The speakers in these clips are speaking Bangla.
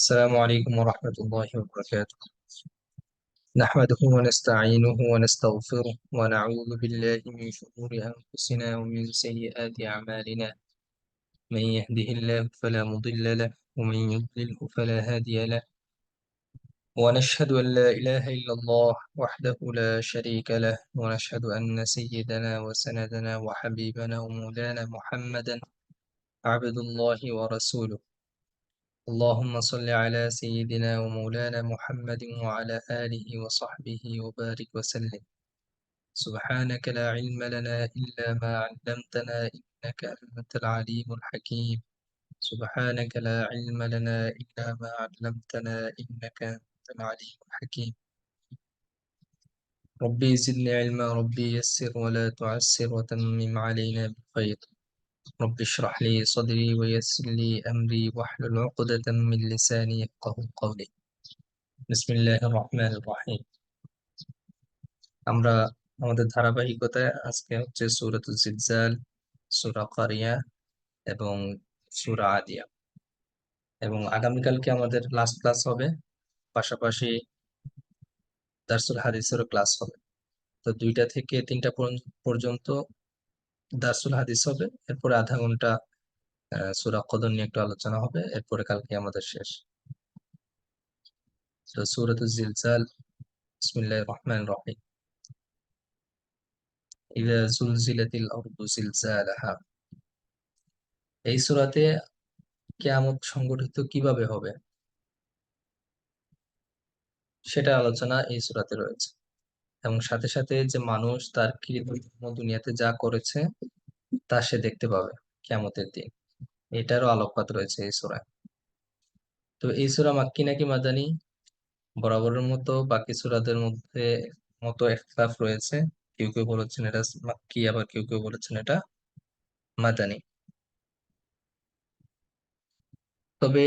السلام عليكم ورحمة الله وبركاته. نحمده ونستعينه ونستغفره ونعوذ بالله من شرور أنفسنا ومن سيئات أعمالنا. من يهده الله فلا مضل له ومن يضلله فلا هادي له. ونشهد أن لا إله إلا الله وحده لا شريك له، ونشهد أن سيدنا وسندنا وحبيبنا ومولانا محمدا عبد الله ورسوله. اللهم صل على سيدنا ومولانا محمد وعلى آله وصحبه وبارك وسلم. سبحانك لا علم لنا إلا ما علمتنا إنك أنت العليم الحكيم. سبحانك لا علم لنا إلا ما علمتنا إنك أنت العليم الحكيم. ربي زدني علما، ربي يسر ولا تعسر وتمم علينا بالخير. رب اشرح لي صدري ويسر لي أمري واحلل عقدة من لساني يفقه قولي. بسم الله الرحمن الرحيم. আমরা আমাদের ধারাবাহিকতায় আজকে হচ্ছে সূরাতুল জিলজাল, সূরা কারিয়া এবং সূরা আদিয়া, এবং আগামীকালকে আমাদের লাস্ট ক্লাস হবে। পাশাপাশি দারসুল হাদিসেরও ক্লাস হবে। তো 2টা থেকে 3টা পর্যন্ত দারসুল হাদিস হবে। এরপরে আধা ঘন্টা সূরা কদর নিয়ে একটু আলোচনা হবে। এরপরে কালকে আমাদের শেষ। তো সূরাতুল জিলজাল, বিসমিল্লাহির রহমানির রহিম। ইযা জুলজিলাতিল আরদু জিলজালাহা। এই সূরাতে কিয়ামত সংগঠিত কিভাবে হবে সেটা আলোচনা এই সূরাতে রয়েছে, এবং সাথে সাথে যে মানুষ তার কৃতকর্ম দুনিয়াতে যা করেছে তা সে দেখতে পাবে কিয়ামতের দিন, এটারও আলোকপাত রয়েছে এই সূরায়। তো এই সূরা মাক্কি নাকি মাদানী, বরাবরের মতো বাকি সূরাদের মধ্যে মতো ইখতিলাফ রয়েছে। কেউ কেউ বলেছেন এটা মাক্কি, আবার কেউ কেউ বলেছেন এটা মাদানী। তবে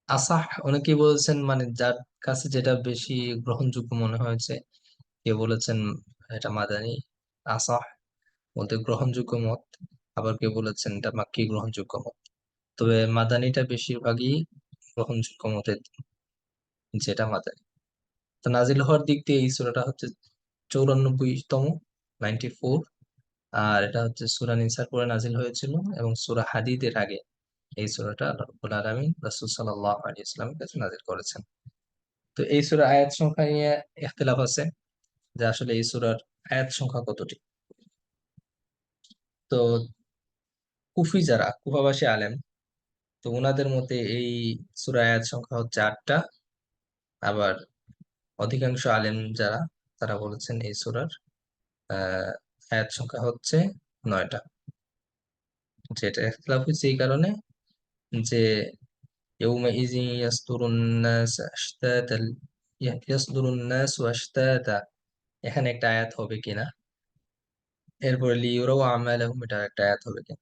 আসাহ অনেকেই বলেছেন, মানে যার কাছে যেটা বেশি গ্রহণযোগ্য মনে হয়েছে, কেউ বলেছেন এটা মাদানী। আসাহ বলতে গ্রহণযোগ্য মত। আবার কেউ বলেছেন এটা মাক্কি গ্রহণযোগ্য মত। তবে মাদানীটা বেশিরভাগই গ্রহণযোগ্য মতের, যেটা মাদানী। তো নাজিল হওয়ার দিক দিয়ে এই সূরাটা হচ্ছে 94তম, 94। আর এটা হচ্ছে সূরা নিসার পরে নাজিল হয়েছিল, এবং সূরা হাদীদের আগে এই সূরাটা আল্লাহ রাব্বুল আলামিন রাসূল সাল্লাল্লাহু আলাইহি ওয়াসাল্লামের কাছে নাজিল করেছেন। তো এই সূরা আয়াত সংখ্যা নিয়ে ইখতিলাফ আছে, যে আসলে এই সূরার আয়াত সংখ্যা কতটি। তো যারা কুফাবাসী আলেম, তো ওনাদের মতে এই সূরা আয়াত সংখ্যা হচ্ছে 8টা। আবার অধিকাংশ আলেম যারা, তারা বলেছেন এই সূরার আহ আয়াত সংখ্যা হচ্ছে 9টা। যেটা ইখতিলাফ হয়েছে এই কারণে যে ইয়াউমাইযিন ইয়াসদুরুন নাস আশতাতা, ইয়াসদুরুন নাস আশতাতা, এখানে একটা আয়াত হবে কিনা, এরপরে লিইউরাউ আমালাহুম, এটা একটা আয়াত হবে কিনা।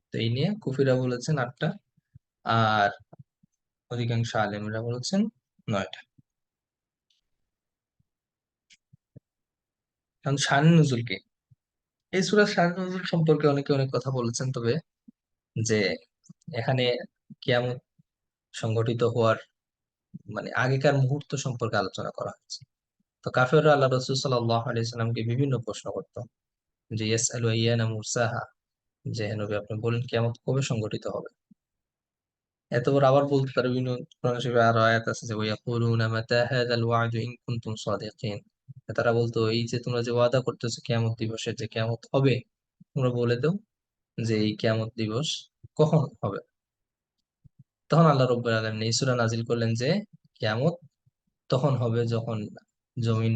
তো এই নিয়ে কুফিরা বলেছেন 8টা, আর অধিকাংশ আলেমরা বলেছেন 9টা। এখন শান নুজুল কি, এই সূরা শান নুজুল সম্পর্কে অনেকে অনেক কথা বলেছেন। তবে যে এখানে কিয়ামত সংগঠিত হওয়ার মানে আগেকার মুহূর্ত সম্পর্কে আলোচনা করা হয়েছে। তো কাফেররা আল্লাহ রাসূল সাল্লাল্লাহু আলাইহি সাল্লামকে বিভিন্ন প্রশ্ন করতো, যে ইয়াসআলু আইয়ানা মুরসাহা, যে হে নবী আপনি বলেন কিয়ামত কবে সংগঠিত হবে। এতবার আবার বলতে পারে, বিভিন্ন কোরআন শরীফে আরো আয়াত আছে যে ওয়ায়াকুলুনা মাতা হাযাল ওয়া'দু ইন কুনতুম সাদিকিন। তারা বলতো, এই যে তোমরা যে ওয়াদা করতেছো কিয়ামত দিবসের, যে কিয়ামত হবে, তোমরা বলে দাও যে এই কিয়ামত দিবস কখন হবে। তখন আল্লাহ রাব্বুল আলামিন এই সূরা নাজিল করলেন যে কিয়ামত তখন হবে যখন জমিন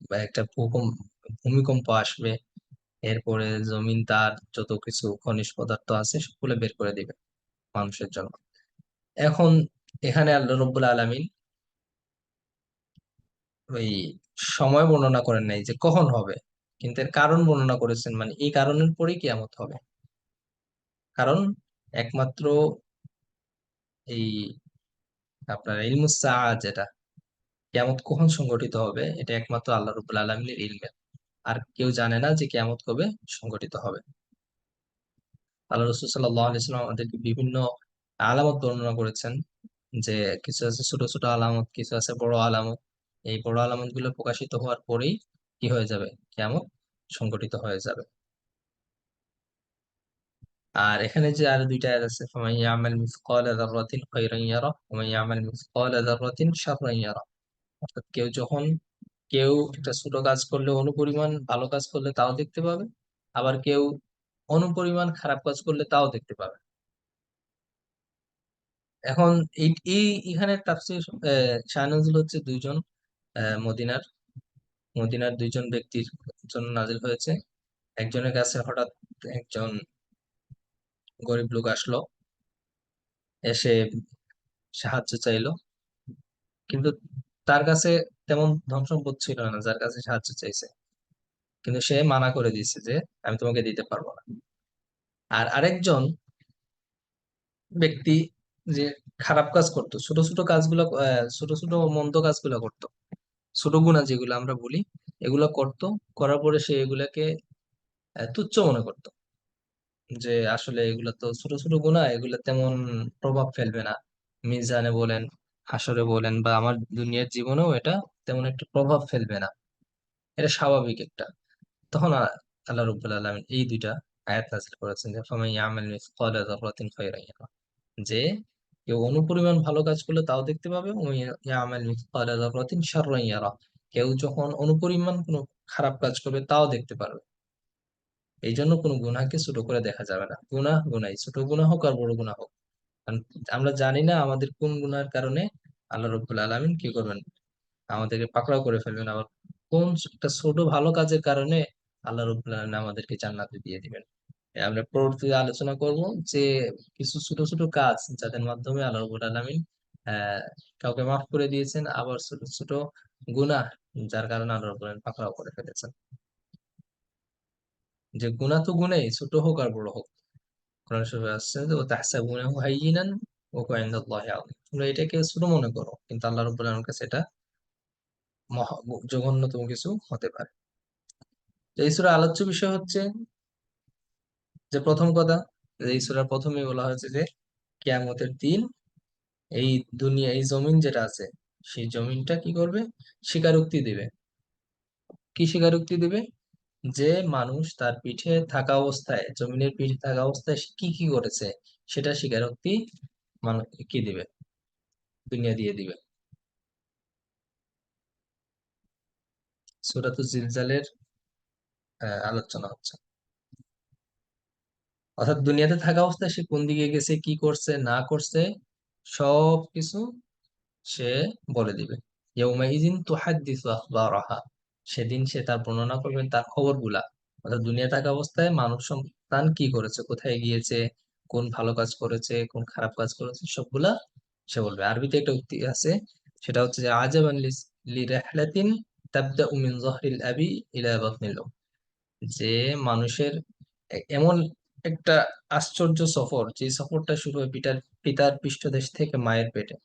বা একটা ভূমিকম্প আসবে, এরপরে জমিন তার যত কিছু খনিজ পদার্থ আছে সবগুলো বের করে দিবে মানুষের জন্য। এখন এখানে আল্লাহ রব্বুল আলামিন ওই সময় বর্ণনা করেন নাই যে কখন হবে, কিন্তু এর কারণ বর্ণনা করেছেন, মানে এই কারণের পরেই কিয়ামত হবে। কারণ একমাত্র এই আপনার ইলমুস সাআ, যেটা কিয়ামত কখন সংঘটিত হবে, এটা একমাত্র আল্লাহ রাব্বুল আলামিনের ইলমে। আর কেউ জানে না যে কিয়ামত কবে সংঘটিত হবে। আল্লাহ রাসূল সাল্লাল্লাহু আলাইহি ওয়াসাল্লাম আমাদেরকে বিভিন্ন আলামত বর্ণনা করেছেন, যে কিছু আছে ছোট ছোট আলামত, কিছু আছে বড় আলামত। এই বড় আলামত গুলো প্রকাশিত হওয়ার পরেই কি হয়ে যাবে, কিয়ামত সংঘটিত হয়ে যাবে। আর এখানে যে আর দুইটা আয়াত আছে, ফামান ইয়ামাল মিসকালা যাররাতিন খায়রান ইয়ারা ওয়া মান ইয়ামাল মিসকালা যাররাতিন শাররান ইয়ারা। অর্থাৎ কেউ একটা ছোট কাজ করলে, অনুপরিমাণ ভালো কাজ করলে তাও দেখতে পাবে, আবার কেউ অনুপরিমাণ খারাপ কাজ করলে তাও দেখতে পাবে। এখন এই এই এখানে তাফসীর শাহ নজরুল হচ্ছে দুইজন, মদিনার মদিনার দুইজন ব্যক্তির জন্য নাজিল হয়েছে। একজনের কাছে হঠাৎ একজন গরিব লোক আসলো, এসে সাহায্য চাইলো, কিন্তু তার কাছে তেমন ধন সম্পদ ছিল না যার কাছে সাহায্য চাইছে, কিন্তু সে মানা করে দিয়েছে যে আমি তোমাকে দিতে পারবো না। আর আরেকজন ব্যক্তি যে খারাপ কাজ করতো, ছোট ছোট কাজগুলো, ছোট ছোট মন্দ কাজগুলো করতো, ছোট গুনাহ যেগুলো আমরা বলি, এগুলো করতো, করার পরে সে এগুলাকে তুচ্ছ মনে করতো, যে আসলে এগুলো তো ছোট ছোট গুনাহ, এগুলো তেমন প্রভাব ফেলবে না মিজানে বলেন, হাসরে বলেন, বা আমার দুনিয়ার জীবনেও এটা তেমন একটা প্রভাব ফেলবে না, এটা স্বাভাবিক একটা। তখন আল্লাহ রাব্বুল আলামিন এই দুইটা আয়াত নাযিল করেছেন, যে ফামান ইয়ামাল মিসকালা যাররাতিন খায়রান ইয়ারা, যে কেউ অনুপরিমাণ ভালো কাজ করলে তাও দেখতে পাবে, ওয়া ইয়ামাল মিসকালা যাররাতিন শাররান ইয়ারা, কেউ যখন অনুপরিমাণ কোনো খারাপ কাজ করবে তাও দেখতে পারবে। এই জন্য কোনো গুনাহকে ছোট করে দেখা যাবে না, গুনাহ গুনাই, ছোট গুনাহ হোক আর বড় গুনাহ হোক। কারণ আমরা জানি না আমাদের কোন গুনাহের কারণে আল্লাহ রাব্বুল আলামিন কি করবেন, আমাদেরকে পাকড়াও করে ফেলবেন, আবার কোন একটা ছোট ভালো কাজের কারণে আল্লাহ রাব্বুল আলামিন আমাদেরকে জান্নাতে দিয়ে দিবেন। আমরা পরবর্তীতে আলোচনা করব যে কিছু ছোট ছোট কাজ যাদের মাধ্যমে আল্লাহ রাব্বুল আলামিন আহ কাউকে মাফ করে দিয়েছেন, আবার ছোট ছোট গুনাহ যার কারণে আল্লাহ রাব্বুল আলামিন পাকড়াও করে ফেলেছেন। যে গুনাহ তো গুনাই, ছোট হোক আর বড় হোক। কোরআন শরীফে আসছে যে ও তাহসাবুনাহু হায়্যিনান ওয়া হুয়া ইনদাল্লাহি আযীম, তোমরা এটাকে ছোট মনে করো, কিন্তু আল্লাহ রাব্বুল আলামিনের কাছে এটা মহা জঘন্যতম কিছু হতে পারে। তো এই সূরার আলোচ্য বিষয় হচ্ছে যে প্রথম কথা, যে এই সূরার প্রথমে বলা হয়েছে যে কিয়ামতের দিন এই দুনিয়া, এই জমিন যেটা আছে, সেই জমিনটা কি করবে, স্বীকারোক্তি দিবে। কি স্বীকারোক্তি দিবে? যে মানুষ তার পিঠে থাকা অবস্থায়, জমিনের পিঠে থাকা অবস্থায় সে কি কি করেছে, সেটা স্বীকারোক্তি মানুষ কি দিবে, দুনিয়া দিয়ে দিবে। সূরাতুজ জিলজালের আলোচনা হচ্ছে, অর্থাৎ দুনিয়াতে থাকা অবস্থায় সে কোন দিকে গেছে, কি করছে না করছে, সবকিছু সে বলে দিবে। ইয়াউমাইযিন তুহাদ্দিসু আখবারাহা, সেদিন সে তার বর্ণনা করবেন তার খবরগুলা। অর্থাৎ দুনিয়া থাকা অবস্থায় মানব সন্তান কি করেছে, কোথায় গিয়েছে, কোন ভালো কাজ করেছে, কোন খারাপ কাজ করেছে, সবগুলা সে বলবে। আরবিতে একটা উক্তি আছে, সেটা হচ্ছে যে আজাবান লিরাহলাতিন তাবদাউ মিন যহরিল আবি ইলা বাতনিল উম, যে মানুষের এমন একটা আশ্চর্য সফর, যে সফরটা শুরু হয় পিতার পৃষ্ঠদেশ থেকে মায়ের পেটে।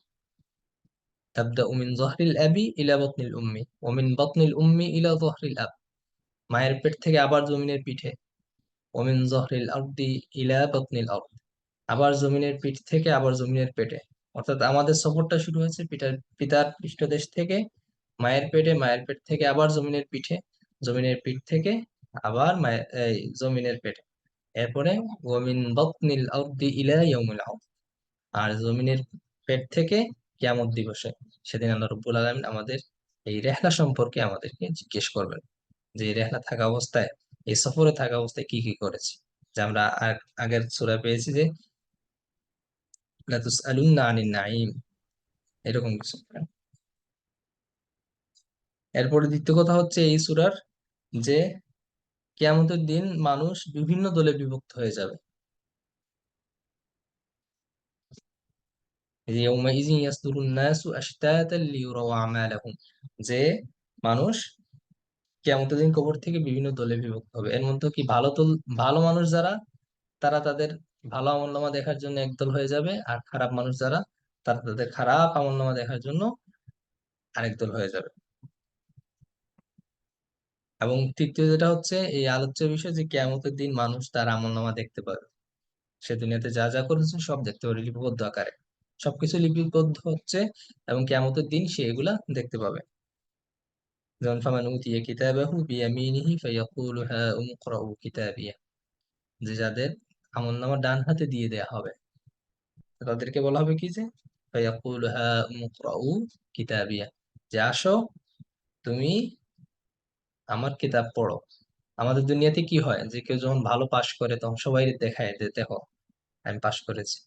তাবদাউ মিন যহরিল আবি ইলা বাতনিল উম্মি ওয়া মিন বাতনিল উম্মি ইলা যহরিল আব, মায়ের পেট থেকে আবার জমিনের পিঠে, ওয়া মিন যহরিল আরদি ইলা বাতনিল আরদ, আবার জমিনের পিঠ থেকে আবার জমিনের পেটে। অর্থাৎ আমাদের সফরটা শুরু হয়েছে পিতার পৃষ্ঠদেশ থেকে মায়ের পেটে, মায়ের পেট থেকে আবার জমিনের পিঠে, জমিনের পিঠ থেকে আবার মায়ের এই জমিনের পেটে, এরপরে ওয়া মিন বাতনিল আরদি ইলা ইয়াউমিল আরদ, আর জমিনের পেট থেকে কিয়ামত দিবসে, সেদিন আল্লাহ রব্বুল আলামিন আমাদের এই রেহলা সম্পর্কে আমাদেরকে জিজ্ঞেস করবেন, যে এই রেহলা থাকা অবস্থায়, এই সফরে থাকা অবস্থায় কি কি করেছি। যে আমরা আগের সূরায় পেয়েছি যে লা তুসআলুন্না আনিন নাঈম, এরকম কিছু। এরপরে দ্বিতীয় কথা হচ্ছে এই সূরার, যে কিয়ামতের দিন মানুষ বিভিন্ন দলে বিভক্ত হয়ে যাবে। ইয়াউমাইযিন ইয়াসদুরুন নাসু আশতাতান লিইউরাউ আমালাহুম, যে মানুষ কিয়ামতের দিন কবর থেকে বিভিন্ন দলে বিভক্ত হবে। এর মধ্যে কি ভালো মানুষ যারা, তারা তাদের ভালো আমলনামা দেখার জন্য একদল হয়ে যাবে, আর খারাপ মানুষ যারা, তারা তাদের খারাপ আমলনামা দেখার জন্য আরেক দল হয়ে যাবে। এবং তৃতীয় যেটা হচ্ছে এই আলোচ্য বিষয়, যে কিয়ামতের দিন মানুষ তার আমলনামা দেখতে পাবে। সে দুনিয়াতে যা যা করেছে সব দেখতে পাবে লিপিবদ্ধ আকারে, সবকিছু লিপিবদ্ধ হচ্ছে, এবং কিয়ামতের দিন সে এগুলা দেখতে পাবে। যেমন ফামান উতিয়া কিতাবাহু বিয়ামিনিহি ফায়াকুলু হাউম ইকরাউ কিতাবিয়া, যে যাদের আমলনামা ডান হাতে দিয়ে দেয়া হবে, তাদেরকে বলা হবে কি, যে ফায়াকুলু হাউম ইকরাউ কিতাবিয়া, যে আসো তুমি আমার কিতাব পড়ো। আমাদের দুনিয়াতে কি হয়, যে কেউ যখন ভালো পাশ করে তখন সবাই দেখায় যে দেখো আমি পাশ করেছি।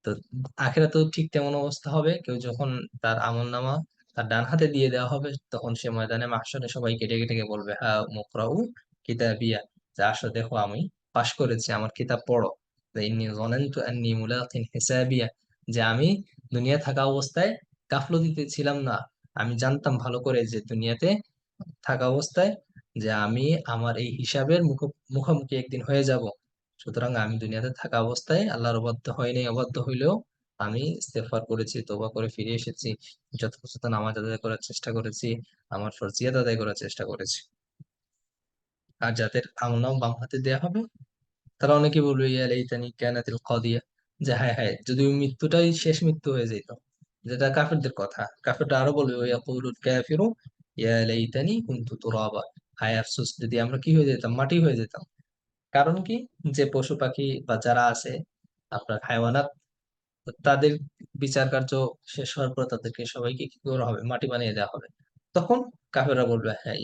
তো আখিরাতেও ঠিক তেমন অবস্থা হবে, কেউ যখন তার আমলনামা তার ডান হাতে দিয়ে দেওয়া হবে, তখন সে ময়দানে মাহশরে সবাইকে ডেকে ডেকে বলবে হ্যাঁ মুকরাউ কিতাবিয়া, যে আসো দেখো আমি পাশ করেছি, আমার কিতাব পড়ো। যে ইন্নী যনানতু আন্নী মুলাকিন হিসাবিয়া, যে আমি দুনিয়া থাকা অবস্থায় গাফলতিতে ছিলাম না, আমি জানতাম ভালো করে যে দুনিয়াতে থাকা অবস্থায় যে আমি আমার এই হিসাবের মুখোমুখি একদিন হয়ে যাব। সুতরাং আমি দুনিয়াতে থাকা অবস্থায় আল্লাহর অবাধ্য হয়নি, অবাধ্য হইলেও আমি ইস্তেগফার করেছি, তওবা করে ফিরে এসেছি, যথাযথ নামাজ আদায় করার চেষ্টা করেছি, আমার ফরজিয়াত আদায় করার চেষ্টা করেছি। আর যাদের আমলনামা বাম হাতে দেয়া হবে, তারা অনেকে বলবে ইয়া লাইতানি কানাতিল কাদিয়া, যে হায় হায় যদি ওই মৃত্যুটাই শেষ মৃত্যু হয়ে যেত। যেটা কাফেরদের কথা, কাফেররা আরো বলবে ওয়া ইয়াকুলুল কাফিরু ইয়া লাইতানি কুনতু তুরাবা, হায় আফসোস যদি আমরা কি হয়ে যেতাম, মাটি হয়ে যেতাম। কারণ কি, যে পশু পাখি বা যারা আছে আপনার হায়াওয়ানাত, তাদের বিচার কার্য শেষ হওয়ার পর তাদেরকে সবাইকে কি করা হবে, মাটি বানিয়ে দেওয়া হবে। তখন কাফেররা বলবে হ্যাঁ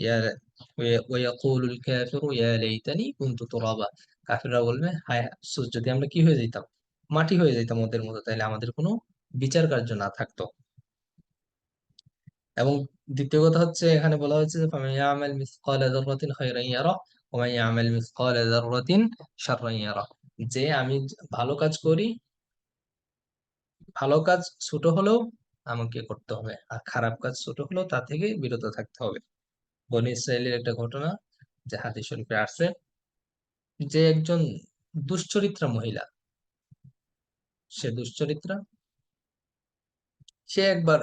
ওয়ায়াকুলুল কাফিরু ইয়া লাইতানি কুনতু তুরাবা, কাফেররা বলবে হায় আফসোস যদি আমরা কি হয়ে যেতাম, মাটি হয়ে যেতাম ওদের মতো, তাইলে আমাদের কোনো বিচার কার্য না থাকতো। এবং দ্বিতীয় কথা হচ্ছে, এখানে বলা হয়েছে যে ফামান ইয়ামাল মিসকালা যাররাতিন খায়রান ইয়ারা ওয়া মান ইয়ামাল মিসকালা যাররাতিন শাররান ইয়ারা, যে আমি ভালো কাজ করি, ভালো কাজ ছোট হলেও আমাকে করতে হবে, আর খারাপ কাজ ছোট হলেও তা থেকে বিরত থাকতে হবে। বনী ইসরাইলের একটা ঘটনা, যে হাদিস শরীফে আসছে, যে একজন দুশ্চরিত্রা মহিলা, সে দুশ্চরিত্রা, সে একবার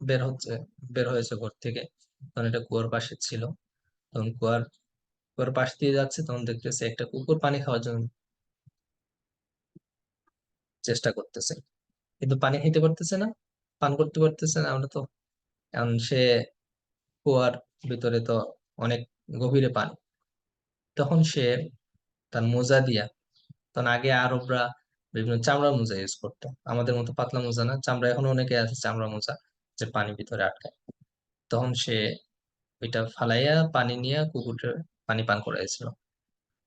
বের হচ্ছে বের হয়েছে ঘর থেকে, তখন এটা কুয়ার পাশে ছিল। তখন কুয়ার পাশ দিয়ে যাচ্ছে, তখন দেখতেছে একটা কুকুর পানি খাওয়ার জন্য চেষ্টা করতেছে, কিন্তু পানি খাইতে পারতেছে না, পান করতে পারতেছে না। আমরা তো এখন সে কুয়ার ভিতরে তো অনেক গভীরে পানি, তখন সে তার মোজা দিয়া, তখন আগে আরবরা বিভিন্ন চামড়া মোজা ইউজ করতো, আমাদের মতো পাতলা মোজা না, চামড়া এখনো অনেকে আছে চামড়া মোজা, যে পানি ভিতরে আটকায়। তখন সে ওইটা ফালাইয়া পানি নিয়ে কুকুরকে পানি পান করাইছিল।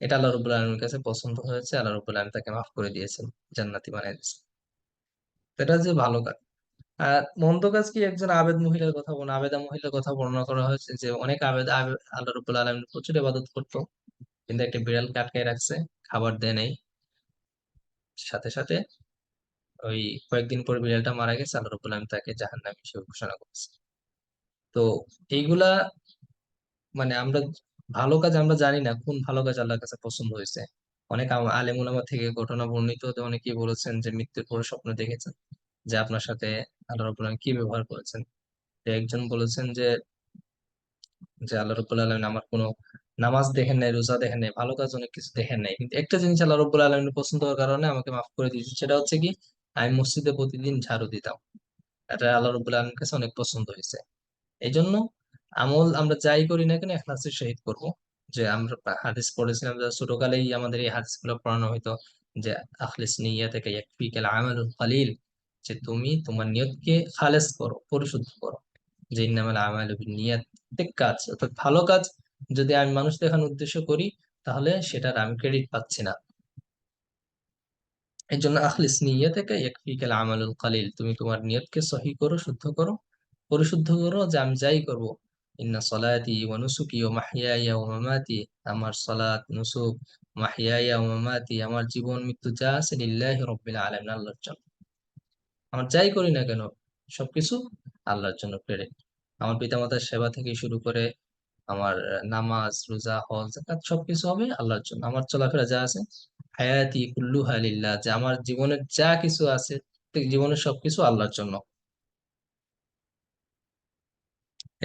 এটা আল্লাহ রবুল্লা আলমীর কাছে পছন্দ হয়েছে, আল্লাহ রবুল্লা আলম তাকে মাফ করে দিয়েছেন, জান্নাতি বানিয়ে দিয়েছেন। এটা যে ভালো কাজ। আর মন্দ কাজ কি, একজন আবেদা মহিলার কথা বর্ণনা করা হয়েছে, যে অনেক আল্লাহ রবুল্লা আলমীর প্রচুর ইবাদত করতো, কিন্তু একটা বিড়ালকে আটকায় রাখছে, খাবার দেয় নাই। সাথে সাথে ওই কয়েকদিন পর বিড়ালটা মারা গেছে, আল্লাহ রাব্বুল আলামিন তাকে জাহান্নামী হিসেবে ঘোষণা করেছে। তো এইগুলা মানে আমরা ভালো কাজ আমরা জানি না কোন ভালো কাজ আল্লাহর কাছে পছন্দ হয়েছে। অনেক আলেম উলামা থেকে ঘটনা বর্ণিত হতে অনেকেই বলেছেন যে মৃত্যুর পরে স্বপ্ন দেখেছেন যে আপনার সাথে আল্লাহ রাব্বুল আলামিন কি ব্যবহার করেছেন। তো একজন বলেছেন যে যে আল্লাহ রাব্বুল আলামিন আমার কোনো নামাজ দেখেন নাই, রোজা দেখেন নাই, ভালো কাজ অনেক কিছু দেখেন নাই, কিন্তু একটা জিনিস আল্লাহ রাব্বুল আলামিন পছন্দ হওয়ার কারণে আমাকে মাফ করে দিয়েছে, সেটা হচ্ছে কি, আমি মসজিদে প্রতিদিন ঝাড়ু দিতাম। এটা আল্লাহ রাব্বুল আলামিনের কাছে অনেক পছন্দ হয়েছে। এই জন্য আমল আমরা যাই করি না কেন ইখলাসের সহিত করব। যে আমরা হাদিস পড়েছিলাম, যে ছোটকালেই আমাদের এই হাদিস গুলো পড়ানো হইতো, যে আখলিস নিয়াতাকা ইয়াকফিকাল আমালুল কালিল, যে তুমি তোমার নিয়তকে খালেস করো, পরিশুদ্ধ করো। যে ইন্নামাল আমালু বিন্নিয়াত, প্রত্যেক কাজ অর্থাৎ ভালো কাজ যদি আমি মানুষ দেখানোর উদ্দেশ্য করি, তাহলে সেটার আমি ক্রেডিট পাচ্ছি না। এই জন্য আখলিস নিয়াতাকা ইয়াকফিকাল আমালুল কালিল, তুমি তোমার নিয়তকে সহি করো, শুদ্ধ করো, পরিশুদ্ধ করো, যে আমি যাই করব, ইন্না সলাতি ওয়া নুসুকি ওয়া মাহইয়ায়া ওয়া মামাতি, আমার সলাত, নুসুক, মাহইয়ায়া ওয়া মামাতি, আমার জীবন মৃত্যু যা আছে লিল্লাহি রাব্বিল আলামিন, আল্লাহর জন্য। আমার যাই করি না কেন সবকিছু আল্লাহর জন্য ক্রেডিট। আমার পিতামাতার সেবা থেকে শুরু করে আমার নামাজ, রোজা, হজ, যাকাত সবকিছু হবে আল্লাহর জন্য। আমার চলাফেরা যা আছে, হায়াতি কুল্লুহা লিল্লাহ, যে আমার জীবনের যা কিছু আছে, জীবনের সবকিছু আল্লাহর জন্য।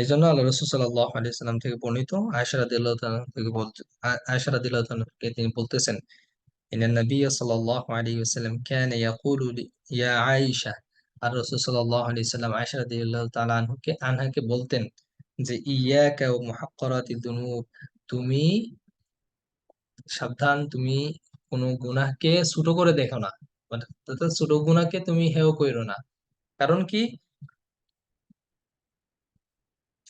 এই জন্য আল্লাহ রসুল সাল্লাল্লাহু আলাইহি সাল্লাম থেকে বর্ণিত, আয়েশা রাদিয়াল্লাহু তাআলা থেকে বলতে, আয়েশা রাদিয়াল্লাহু তাআলা কে তিনি বলতেছেন ইন্নান নবী সাল্লাল্লাহু আলাইহি ওয়াসাল্লাম কানা ইয়াকুলু ইয়া আয়েশা, আর রাসূল সাল্লাল্লাহু আলাইহি ওয়াসাল্লাম আয়েশা রাদিয়াল্লাহু তাআলা আনহাকে বলতেন যে ইয়াকা ওয়া মুহাক্কারাতিদ দুনুব, তুমি সাবধান, তুমি কোনো গুনাহকে ছোট করে দেখো না, অর্থাৎ ছোট গুনাহকে তুমি হেয় কইরো না। কারণ কি,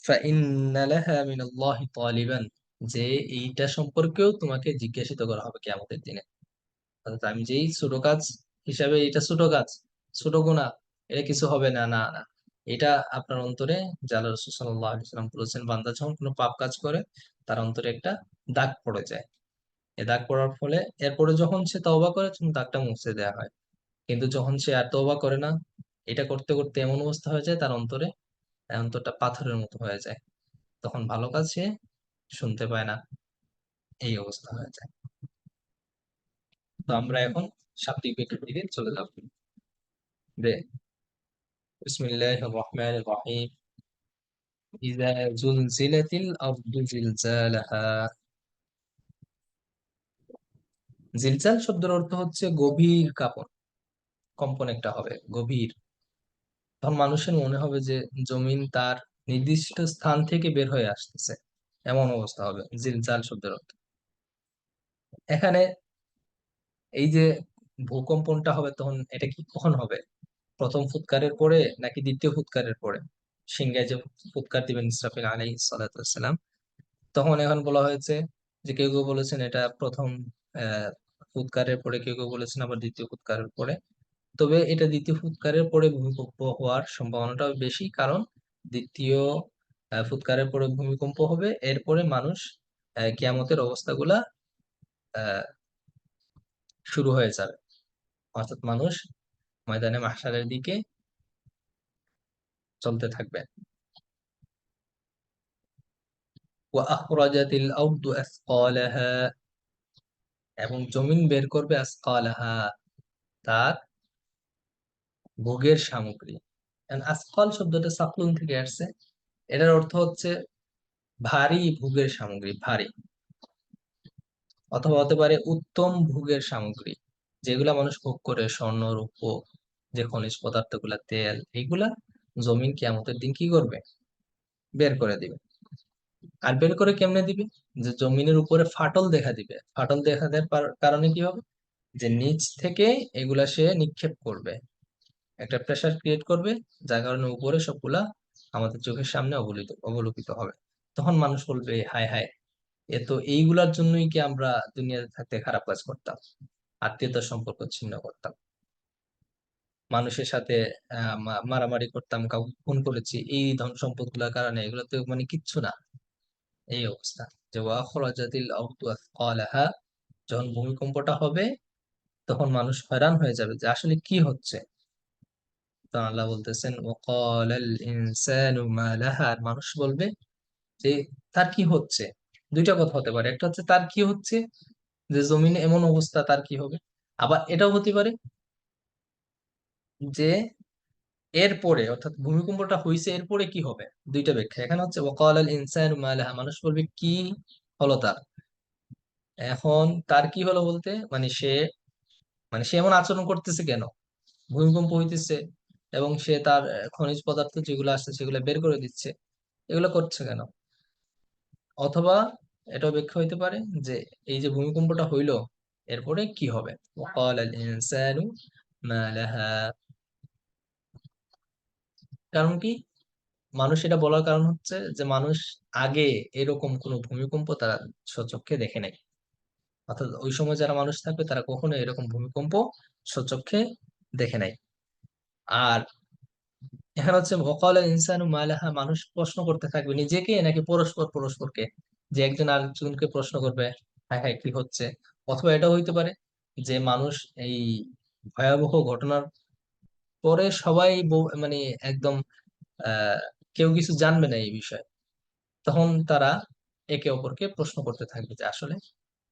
ফাইন্না লাহা মিনাল্লাহি তালিবান, যে এইটা সম্পর্কেও তোমাকে জিজ্ঞাসিত করা হবে কিয়ামতের দিনে। অর্থাৎ আমি যেই ছোট কাজ হিসাবে, এটা ছোট কাজ, ছোট গুনাহ, এটা কিছু হবে না, না না, এটা আপনার অন্তরে, যে আল্লাহ রাসূল সাল্লাল্লাহু আলাইহি ওয়াসাল্লাম বলেছেন, বান্দা যখন কোনো পাপ কাজ করে তার অন্তরে একটা দাগ পড়ে যায়। এই দাগ পড়ার ফলে এরপরে যখন সে তওবা করে তখন দাগটা মুছে দেওয়া হয়। কিন্তু যখন সে আর তওবা করে না, এটা করতে করতে এমন অবস্থা হয়ে যায় তার অন্তরে, অন্তরটা পাথরের মতো হয়ে যায়, তখন ভালো কাজ সে শুনতে পায় না, এই অবস্থা হয়ে যায়। তো আমরা এখন শাব্দিক ব্যাখ্যার দিকে চলে যাব। যে বিসমিল্লাহির রহমানির রহিম, ইযা জুলজিলাতিল আরদু জিলজালাহা। জিলজাল শব্দের অর্থ হচ্ছে গভীর কাঁপন, কম্পন একটা হবে গভীর। তখন মানুষের মনে হবে যে জমিন তার নির্দিষ্ট স্থান থেকে বের হয়ে আসতেছে, এমন অবস্থা হবে জিলজাল শব্দের অর্থ। এখানে এই যে ভূকম্পনটা হবে, তখন এটা কি কখন হবে? প্রথম ফুৎকারের পরে নাকি দ্বিতীয় ফুৎকারের পরে? সিংহায় যে ফুৎকার দিবেন ইসরাফিল আলাইহিস সালাতু ওয়াসসালাম, তখন এখন বলা হয়েছে যে কেউ কেউ বলেছেন এটা প্রথম আহ ফুৎকারের পরে, কেউ কেউ বলেছেন আবার দ্বিতীয় ফুৎকারের পরে। তবে এটা দ্বিতীয় ফুৎকারের পরে ভূমিকম্প হওয়ার সম্ভাবনাটা বেশি, কারণ দ্বিতীয় ফুৎকারের পরে ভূমিকম্প হবে, এরপরে মানুষ কিয়ামতের অবস্থাগুলা আহ শুরু হয়ে যাবে, অর্থাৎ মানুষ ময়দানে মাহশারের দিকে চলতে থাকবে। ওয়া আখরাজাতিল আরদু আসকালাহা, এবং জমিন বের করবে আসকালাহা, তার ভোগের সামগ্রী। And আসকাল শব্দটা সাকলুন থেকে আসছে, এটার অর্থ হচ্ছে ভারী ভোগের সামগ্রী, ভারী, অথবা হতে পারে উত্তম ভোগের সামগ্রী, যেগুলা মানুষ ভোগ করে, স্বর্ণ রূপো, যে খনিজ পদার্থগুলা, তেল, এগুলা জমিন কিয়ামতের দিন কি করবে? বের করে দিবে। আর বের করে কেমনে দিবে? যে জমিনের উপরে ফাটল দেখা দিবে, ফাটল দেখা দেওয়ার কারণে কি হবে, যে নিচ থেকে এগুলা সে নিক্ষেপ করবে, একটা প্রেসার ক্রিয়েট করবে, যার কারণে উপরে সবগুলা আমাদের চোখের সামনে অবলোকিত হবে। তখন মানুষ বলবে হায় হায়, এ তো এইগুলার জন্যই কি আমরা দুনিয়াতে থাকতে খারাপ কাজ করতাম, আত্মীয়তার সম্পর্ক ছিন্ন করতাম, মানুষের সাথে মারামারি করতাম, কাউকে খুন করেছি, এই ধন সম্পদ গুলার কারণে, এগুলো তো মানে কিচ্ছু না, এই অবস্থা। যে ওয়াখরাজাতিল আরদু আথকালাহা, যখন ভূমিকম্পটা হবে তখন মানুষ হয়রান হয়ে যাবে যে আসলে কি হচ্ছে। তো আল্লাহ বলতেছেন ওয়াকালাল ইনসানু মা লাহা, আর মানুষ বলবে যে তার কি হচ্ছে। দুইটা কথা হতে পারে, একটা হচ্ছে তার কি হচ্ছে, যে জমিনে এমন অবস্থা, তার কি হবে। আবার এটাও হতে পারে যে এরপরে, অর্থাৎ ভূমিকম্পটা হয়েছে এরপরে কি হবে। দুইটা ব্যাখ্যা এখানে হচ্ছে ওয়াকালাল ইনসানু মা লাহা, মানুষ বলবে কি হলো তার। এখন তার কি হলো বলতে মানে সে এমন আচরণ করতেছে কেন, ভূমিকম্প হইতেছে এবং সে তার খনিজ পদার্থ যেগুলো আছে সেগুলো বের করে দিচ্ছে, এগুলো করছে কেন? অথবা এটাও ব্যাখ্যা হইতে পারে যে এই যে ভূমিকম্পটা হইলো এরপরে কি হবে। ওয়াকাল আল ইনসানু মা লাহা, কারণ কি, মানুষ এটা বলার কারণ হচ্ছে যে মানুষ আগে এরকম কোন ভূমিকম্প তারা স্বচক্ষে দেখে নাই, অর্থাৎ ওই সময় যারা মানুষ থাকবে তারা কখনো এরকম ভূমিকম্প স্বচক্ষে দেখে নাই। আর এখানে হচ্ছে ওয়াকাল আল ইনসানু মা লাহা, মানুষ প্রশ্ন করতে থাকবে নিজেকে নাকি পরস্পর পরস্পরকে, যে একজন আরেকজনকে প্রশ্ন করবে হ্যাঁ হ্যাঁ কি হচ্ছে। অথবা এটা হইতে পারে যে মানুষ এই ভয়াবহ ঘটনার পরে সবাই মানে একদম আহ কেউ কিছু জানবে না এই বিষয়ে, তখন তারা একে অপরকে প্রশ্ন করতে থাকবে যে আসলে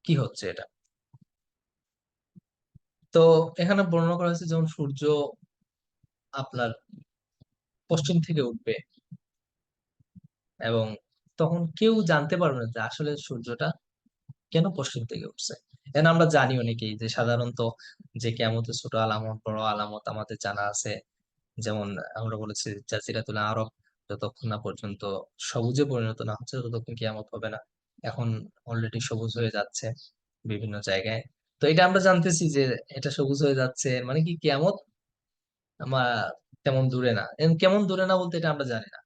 কি হচ্ছে এটা। তো এখানে বর্ণনা করা হয়েছে যেমন সূর্য আপনার পশ্চিম থেকে উঠবে, এবং তখন কেউ জানতে পারবে না যে আসলে সূর্যটা কেন পশ্চিম থেকে উঠছে। এখন আমরা জানি অনেকেই যে সাধারণত যে কিয়ামতের ছোট আলামত বড় আলামত আমাদের জানা আছে। যেমন আমরা বলেছি জাজিরাতুল আরব যতক্ষণ না পর্যন্ত সবুজে পরিণত না হচ্ছে ততক্ষণ কিয়ামত হবে না। এখন অলরেডি সবুজ হয়ে যাচ্ছে বিভিন্ন জায়গায়। তো এটা আমরা জানতেছি যে এটা সবুজ হয়ে যাচ্ছে, এর মানে কি কিয়ামত আমার তেমন দূরে না। কেমন দূরে না বলতে এটা আমরা জানি না,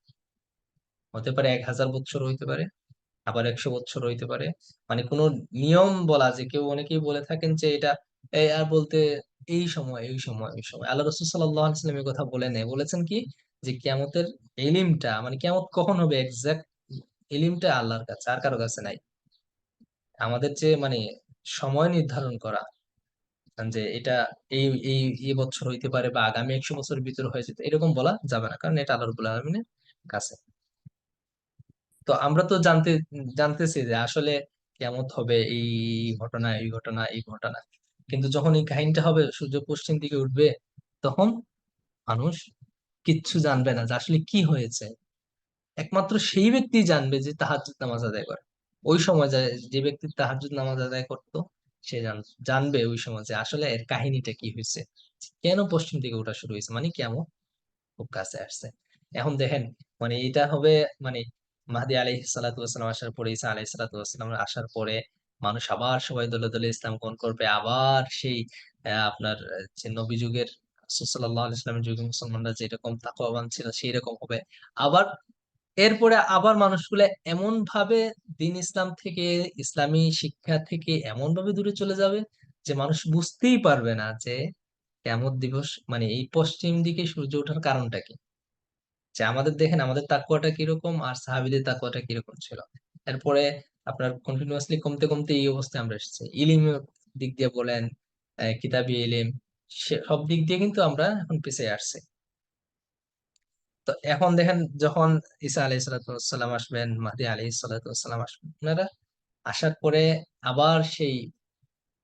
হতে পারে 1000 বছর হইতে পারে, আবার 100 বছর হইতে পারে। মানে কোনো নিয়ম বলা, যে কেউ অনেকেই বলে থাকেন যে এটা এই আর বলতে এই সময় এই সময় এই সময়, আল্লাহ রসুল সাল্লাল্লাহু আলাইহি ওয়াসাল্লাম এই কথা বলেন, বলেছেন কি যে কিয়ামতের এলিমটা মানে কিয়ামত কখন হবে এক্সাক্ট এলিমটা আল্লাহর কাছে, আর কারো কাছে নাই। আমাদের যে মানে সময় নির্ধারণ করা যে এটা এই এই এই বছর হইতে পারে বা আগামী 100 বছরের ভিতরে হয়ে যেতে, এরকম বলা যাবে না, কারণ এটা আল্লাহ রাব্বুল আলামিনের কাছে। তো আমরা তো জানতেছি যে আসলে কেমন হবে এই ঘটনা এই ঘটনা এই ঘটনা, কিন্তু যখন এই কাহিনীটা হবে সূর্য পশ্চিম দিকে উঠবে, তখন মানুষ কিচ্ছু জানবে না যে আসলে কি হয়েছে। একমাত্র সেই ব্যক্তি জানবে যে তাহাজ্জুদ নামাজ আদায় করে। ওই সময় যে ব্যক্তি তাহাজ্জুদ নামাজ আদায় করতো সে জানবে ওই সময় যে আসলে এর কাহিনীটা কি হয়েছে, কেন পশ্চিম দিকে ওঠা শুরু হয়েছে, মানে কেমন খুব কাছে আসছে। এখন দেখেন মানে এটা হবে মানে মাহদি আলাইহিস সালাতু ওয়াসসালাম আসার পরে, ঈসা আলাইহিস সালাতু ওয়াসসালাম আসার পরে মানুষ আবার সবাই দলে দলে ইসলাম গ্রহণ করবে। আবার সেই আপনার যে নবী যুগের রাসূল সাল্লাল্লাহু আলাইহি ওয়াসাল্লামের যুগে মুসলমানরা যেরকম তাকওয়াবান ছিল সেই রকম হবে। আবার এরপরে আবার মানুষগুলো এমন ভাবে দিন ইসলাম থেকে, ইসলামী শিক্ষা থেকে এমন ভাবে দূরে চলে যাবে যে মানুষ বুঝতেই পারবে না যে কিয়ামত দিবস মানে এই পশ্চিম দিকে সূর্য ওঠার কারণটা কি। যে আমাদের দেখেন আমাদের তাকওয়াটা কিরকম আর সাহাবীদের তাকওয়াটা কিরকম ছিল। এরপরে আপনার কন্টিনিউয়াসলি কমতে কমতে এই অবস্থায় আমরা এসেছি। ইলিমের দিক দিয়ে বলেন, কিতাবি ইলিম, সব দিক দিয়ে কিন্তু আমরা এখন পিছিয়ে আসছি। তো এখন দেখেন যখন ঈসা আলাইহিস সালাম আসবেন, মাহদী আলাইহিস সালাম আসবেন, ওনারা আসার পরে আবার সেই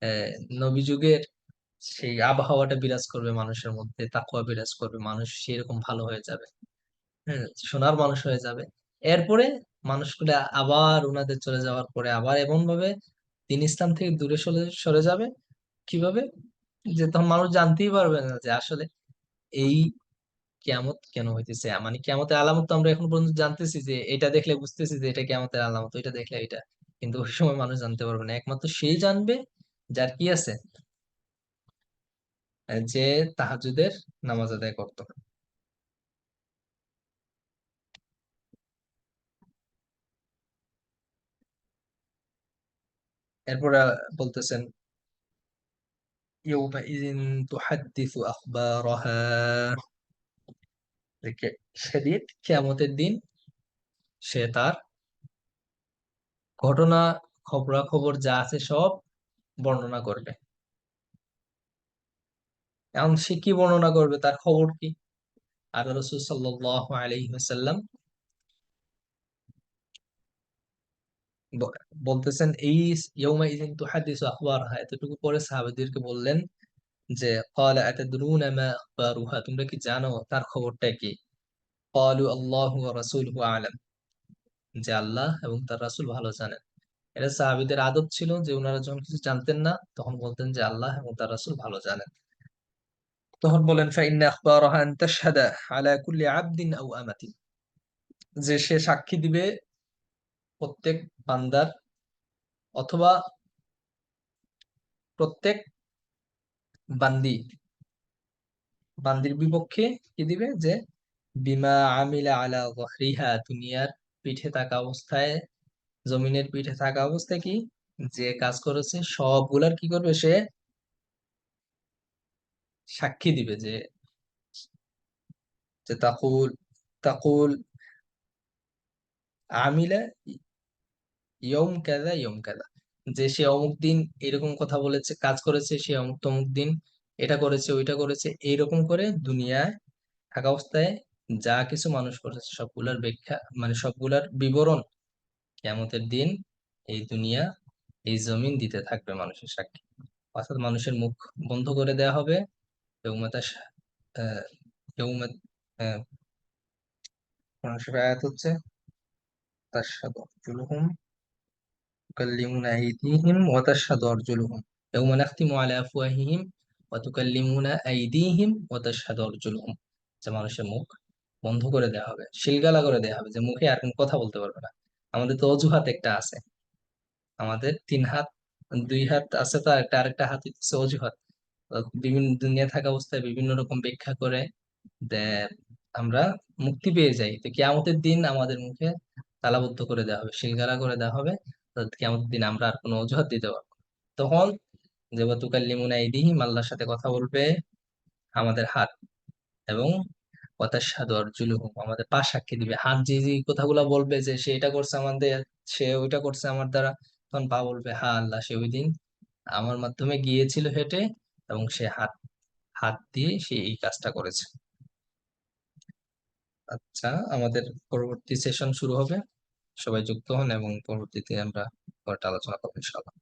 আহ, নবী যুগের সেই আবহাওয়াটা বিরাজ করবে মানুষের মধ্যে, তাকওয়া বিরাজ করবে, মানুষ সেরকম ভালো হয়ে যাবে। হ্যাঁ, সোনার মানুষ হয়ে যাবে। এরপরে মানুষগুলা আবার উনাদের চলে যাওয়ার পরে আবার এমন ভাবে দিন ইসলাম থেকে দূরে সরে সরে যাবে। কিভাবে? যে তখন মানুষ জানতেই পারবে না যে আসলে এই কিয়ামত কেন হইতেছে। মানে কিয়ামতের আলামত তো আমরা এখন পর্যন্ত জানতেছি যে এটা দেখলে বুঝতেছি যে এটা কিয়ামতের আলামত, এটা দেখলে এটা, কিন্তু ওই সময় মানুষ জানতে পারবে না। একমাত্র সেই জানবে যার কি আছে, যে তাহাজ্জুদের নামাজ আদায় করতো। এরপরে বলতেছেন ইয়ৌমাইযিন তুহাদ্দিসু আখবারাহা, যে সেদিন কিয়ামতের দিন সে তার ঘটনা খবরাখবর যা আছে সব বর্ণনা করবে। এখন সে কি বর্ণনা করবে, তার খবর কি? আর রাসূল সাল্লাল্লাহু আলাইহি ওয়াসাল্লাম ব- বলতেছেন এই ইয়াউমাইযিন তুহাদ্দিসু আখবারাহা, এতটুকু পরে সাহাবাদেরকে বললেন যে ক্বালা আতাদরুনা মা আখবারুহা, তোমরা কি জানো তার খবরটা কি? ক্বালু আল্লাহু ওয়া রাসূলুহু আ'লাম, যে আল্লাহ এবং তার রাসূল ভালো জানেন। এটা সাহাবীদের আদত ছিল যে ওনারা যখন কিছু জানতেন না তখন বলতেন যে আল্লাহ এবং তার রাসূল ভালো জানেন। তখন বলেন ফাইন্না আখবারাহা আন তাশহাদা আলা কুল্লি আবদিন আও আমাতিন, যে সে সাক্ষী দিবে প্রত্যেক বান্দার অথবা প্রত্যেক বান্দি বান্দির বিপক্ষে, কি দিবে যে বিমা আমিলা আলা যাহরিহা, দুনিয়ার পিঠে থাকা অবস্থায়, জমিনের পিঠে থাকা অবস্থায় কি যে কাজ করেছে সবগুলার কি করবে সে সাক্ষী দিবে। যে যে তাকুল তাকুল আমিলা ইয়ম কাযা ইয়ম কাযা, যে সে অমুক দিন এরকম কথা বলেছে, কাজ করেছে, সে অমুক তমুক দিন এটা করেছে ওইটা করেছে, এইরকম করে দুনিয়ায় থাকা অবস্থায় যা কিছু মানুষ করেছে সবগুলার ব্যাখ্যা মানে সবগুলার বিবরণ কিয়ামতের দিন এই দুনিয়া এই জমিন দিতে থাকবে মানুষের সাক্ষী। অর্থাৎ মানুষের মুখ বন্ধ করে দেওয়া হবে। ইয়ৌমা আহ ইয়ৌমা আহ কোরআন শরীফের আয়াত হচ্ছে তাশহাদু আরজুলুহুম তুকাল্লিমুনা আইদিহিম ওয়া তাশহাদু আরজুলুহুম ইয়াওমা নাখতিমু আলা আফওয়াহিহিম ওয়া তুকাল্লিমুনা আইদিহিম ওয়া তাশহাদু আরজুলুহুম। যে মানুষের মুখ বন্ধ করে দেওয়া হবে, সিলগালা করে দেওয়া হবে, যে মুখে আর কোনো কথা বলতে পারবে না। আমাদের তো অজুহাত একটা আছে, আমাদের 3 হাত, 2 হাত আছে, তো আরেকটা হাত হচ্ছে অজুহাত। তো বিভিন্ন দুনিয়া থাকা অবস্থায় বিভিন্ন রকম ব্যাখ্যা করে দে আমরা মুক্তি পেয়ে যাই। তো কিয়ামতের দিন আমাদের মুখে তালাবদ্ধ করে দেওয়া হবে, সিলগালা করে দেওয়া হবে। তো কিয়ামতের দিন আমরা আর কোনো অজুহাত দিতে পারবো না। তখন যে তুকাল্লিমুনা আইদিহিম, আল্লাহর সাথে কথা বলবে আমাদের হাত, এবং ওয়াতাশহাদু আরজুলুহুম, আমাদের পা সাক্ষী দিবে। হাত যে যে কথাগুলো বলবে যে সে এটা করছে আমাদের, সে ওইটা করছে আমার দ্বারা, তখন পা বলবে হ্যাঁ আল্লাহ, সে ওই দিন আমার মাধ্যমে গিয়েছিল হেঁটে, এবং সে হাত হাত দিয়ে সে এই কাজটা করেছে। আচ্ছা, আমাদের পরবর্তী সেশন শুরু হবে, সবাই যুক্ত হন এবং পরবর্তীতে আমরা পরে আলোচনা করবো ইনশাআল্লাহ।